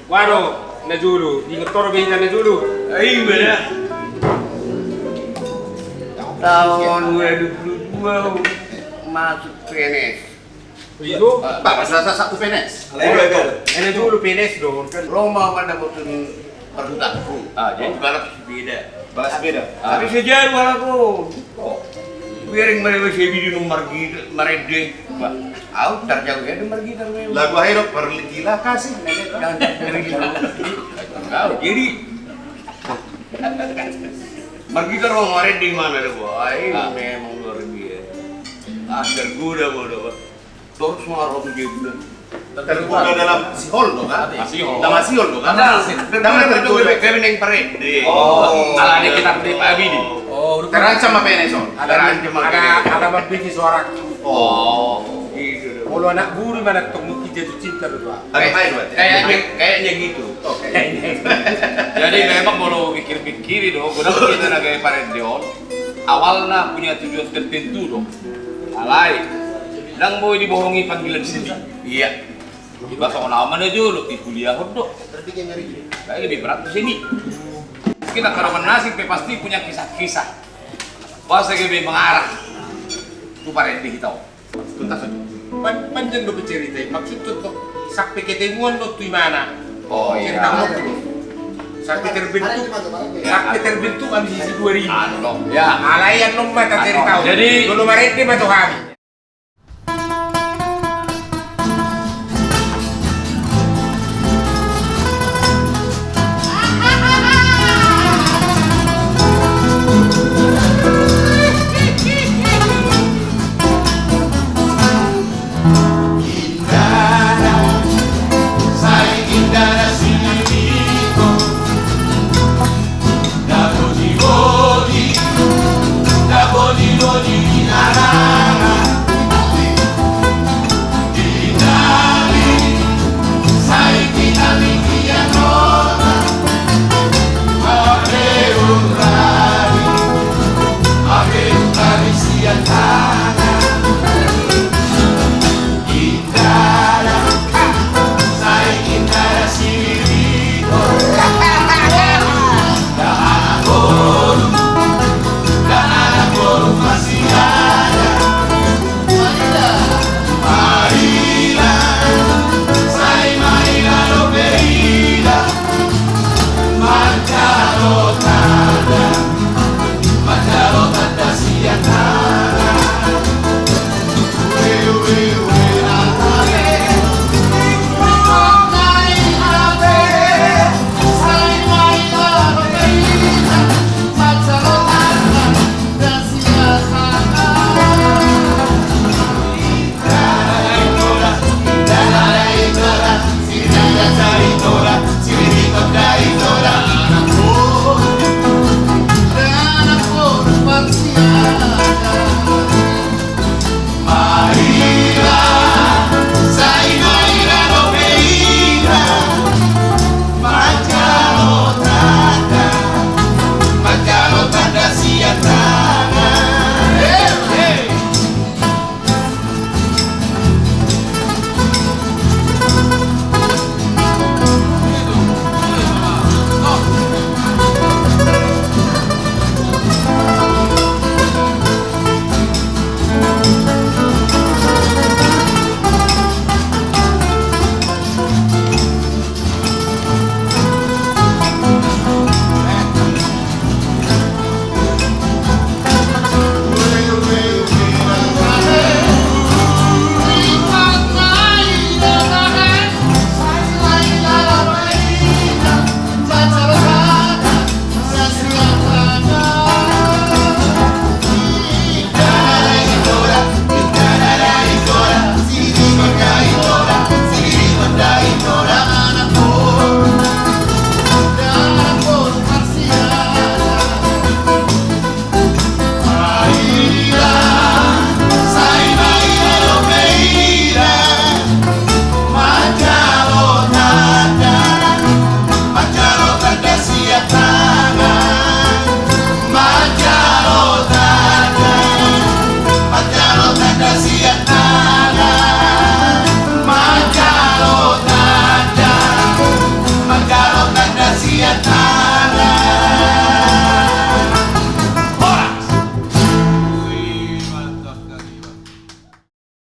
Waduh, Najulu, ingat toro beda Najulu. Ayo benar. Tahun 2022 masuk PNS. Itu, Pak, masalah satu PNS. Najulu PNS dong. Roma pada bosan perhutaku. Jadi balap beda. Balas beda. Tapi sejauh aku. Biaring mereka sebi di nomor gitu, mereka. Aku terjauh ya nomor gitu. Lagu akhir pergila kasih. Kau jadi. Pergi ke rumah mereka di mana deh, boy? Memang luar biasa. Tergoda mau dong. Terus marah tuh dia bilang. Terbuka dalam sihol dong kan? Masihol. Dalam sihol dong kan? Dalam tergoda kami neng parade. Oh. Ala ada kita di Pak Abidi. Oh, Terancam sama PNS on. ada berbiji suara. Oh. Gitu. Kalau anak buru mana ketemu jatuh cinta tuh, Pak. Ada apa itu? Kayaknya gitu. Oke. Jadi memang kalau pikir-pikir dong, udah kita naga Parendeon, awalnya punya tujuan tertentu dong. Alai, dan mau dibohongi panggilan sini. Iya. Bahasa orang mana dulu di kuliah dong. Kayak lebih berat di sini. Kita kalau menasib pasti punya kisah-kisah. Bahasa lebih mengarah. Itu Parende kita. Tuntas aja. Panjang do bercerita, maksud tuh sampai ketemuan lo tuh mana? Oh iya. Cerita lo tuh. Sampai terbentuk habis isi 2000. Anu dong. Ya. Alayan lo mata cerita. Jadi- dulu Parende mah tuh kami. Marilah Bye.